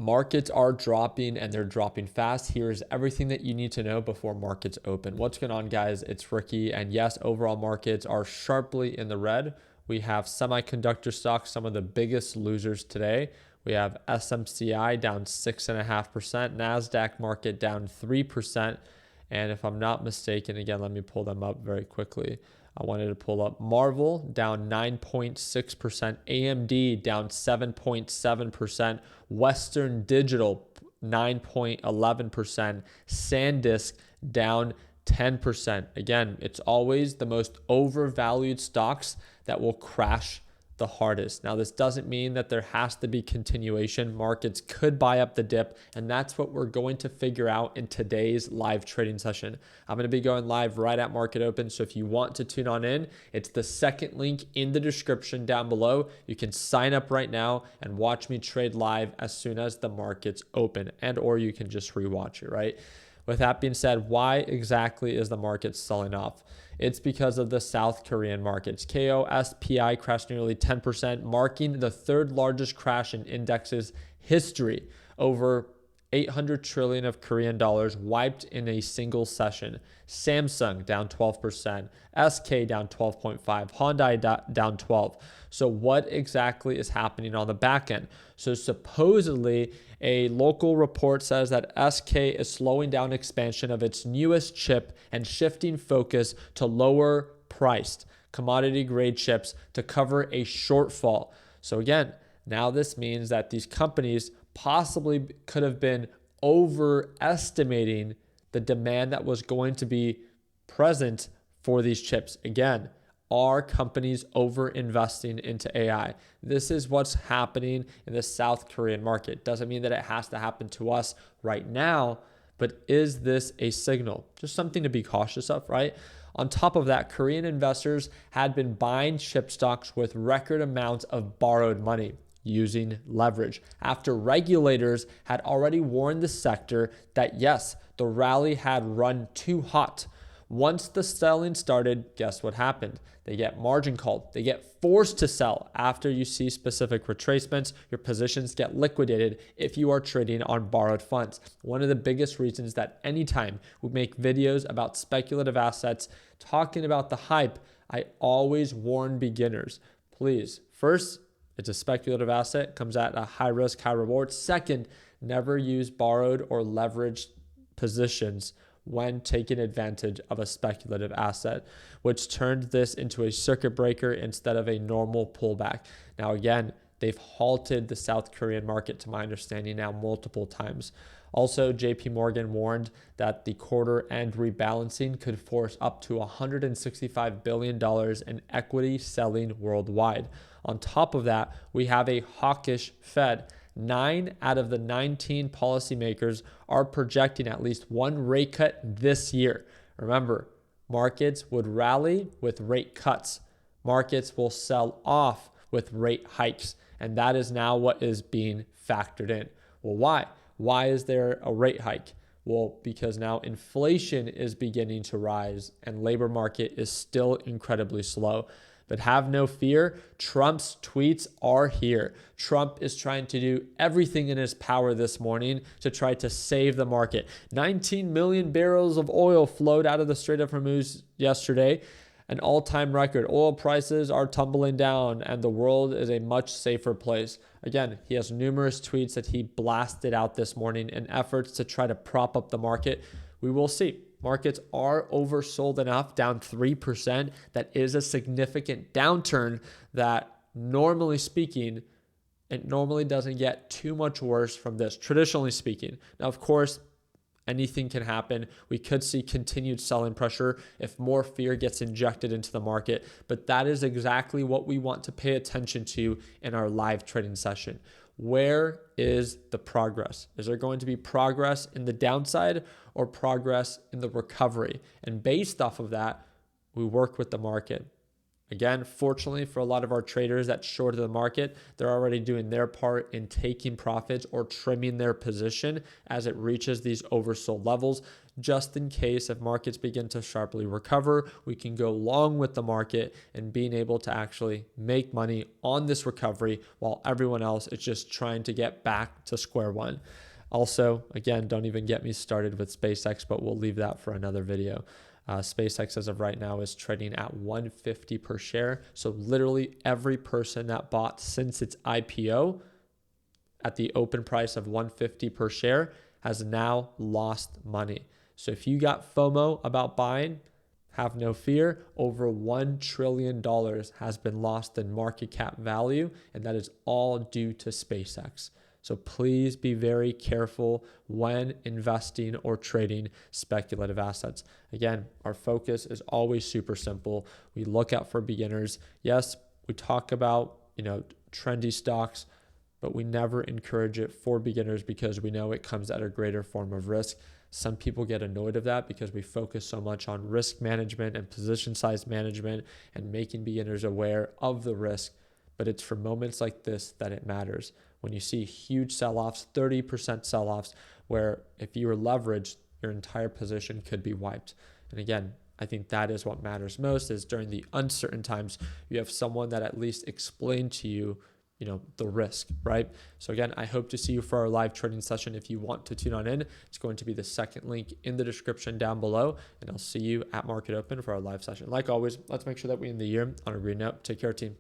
Markets are dropping and they're dropping fast. Here's everything that you need to know before markets open. What's going on, guys? It's Ricky. And yes, overall markets are sharply in the red. We have semiconductor stocks, some of the biggest losers today. We have SMCI down 6.5%, NASDAQ market down 3%. And if I'm not mistaken, again, let me pull them up very quickly. I wanted to pull up Marvel down 9.6%, AMD down 7.7%, Western Digital 9.11%, SanDisk down 10%. Again, it's always the most overvalued stocks that will crash the hardest. Now, this doesn't mean that there has to be continuation. Markets could buy up the dip, and that's what we're going to figure out in today's live trading session. I'm going to be going live right at market open, so if you want to tune on in, it's the second link in the description down below. You can sign up right now and watch me trade live as soon as the markets open, and or you can just rewatch it, right? With that being said, why exactly is the market selling off? It's because of the South Korean markets. SPCX crashed nearly 10%, marking the third largest crash in index's history. Over 800 trillion of Korean dollars wiped in a single session. Samsung down 12%, SK down 12.5, Hyundai down 12. So what exactly is happening on the back end? So supposedly a local report says that SK is slowing down expansion of its newest chip and shifting focus to lower priced commodity grade chips to cover a shortfall. So again, now this means that these companies possibly could have been overestimating the demand that was going to be present for these chips. Again, are companies over investing into AI? This is what's happening in the South Korean market. Doesn't mean that it has to happen to us right now, but is this a signal? Just something to be cautious of, right? On top of that, Korean investors had been buying chip stocks with record amounts of borrowed money using leverage after regulators had already warned the sector that yes, the rally had run too hot. Once the selling started, guess what happened? They get margin called. They get forced to sell. After you see specific retracements, your positions get liquidated if you are trading on borrowed funds. One of the biggest reasons that anytime we make videos about speculative assets, talking about the hype, I always warn beginners, please, first, it's a speculative asset, comes at a high risk, high reward. Second, never use borrowed or leveraged positions when taking advantage of a speculative asset, which turned this into a circuit breaker instead of a normal pullback. Now, again, they've halted the South Korean market, to my understanding, now multiple times. Also, JP Morgan warned that the quarter end rebalancing could force up to $165 billion in equity selling worldwide. On top of that, we have a hawkish Fed. 9 out of the 19 policymakers are projecting at least one rate cut this year. Remember, markets would rally with rate cuts. Markets will sell off with rate hikes. And that is now what is being factored in. Well, why? Why is there a rate hike? Well, because now inflation is beginning to rise and labor market is still incredibly slow. But have no fear, Trump's tweets are here. Trump is trying to do everything in his power this morning to try to save the market. 19 million barrels of oil flowed out of the Strait of Hormuz yesterday, an all-time record. Oil prices are tumbling down and the world is a much safer place. Again, he has numerous tweets that he blasted out this morning in efforts to try to prop up the market. We will see. Markets are oversold enough, down 3%. That is a significant downturn that, normally speaking, it normally doesn't get too much worse from this, traditionally speaking. Now, of course, anything can happen. We could see continued selling pressure if more fear gets injected into the market, but that is exactly what we want to pay attention to in our live trading session. Where is the progress? Is there going to be progress in the downside or progress in the recovery? And based off of that, we work with the market. Again, fortunately for a lot of our traders that shorted the market, they're already doing their part in taking profits or trimming their position as it reaches these oversold levels. Just in case if markets begin to sharply recover, we can go long with the market and being able to actually make money on this recovery while everyone else is just trying to get back to square one. Also, again, don't even get me started with SpaceX, but we'll leave that for another video. SpaceX as of right now is trading at $150 per share. So literally every person that bought since its IPO at the open price of $150 per share has now lost money. So if you got FOMO about buying, have no fear. Over $1 trillion has been lost in market cap value, and that is all due to SpaceX. So please be very careful when investing or trading speculative assets. Again, our focus is always super simple. We look out for beginners. Yes, we talk about, trendy stocks, but we never encourage it for beginners because we know it comes at a greater form of risk. Some people get annoyed of that because we focus so much on risk management and position size management and making beginners aware of the risk. But it's for moments like this that it matters. When you see huge sell-offs, 30% sell-offs, where if you were leveraged, your entire position could be wiped. And again, I think that is what matters most, is during the uncertain times, you have someone that at least explained to you, the risk, right? So again, I hope to see you for our live trading session. If you want to tune on in, it's going to be the second link in the description down below, and I'll see you at market open for our live session. Like always, let's make sure that we end the year on a green note. Take care, team.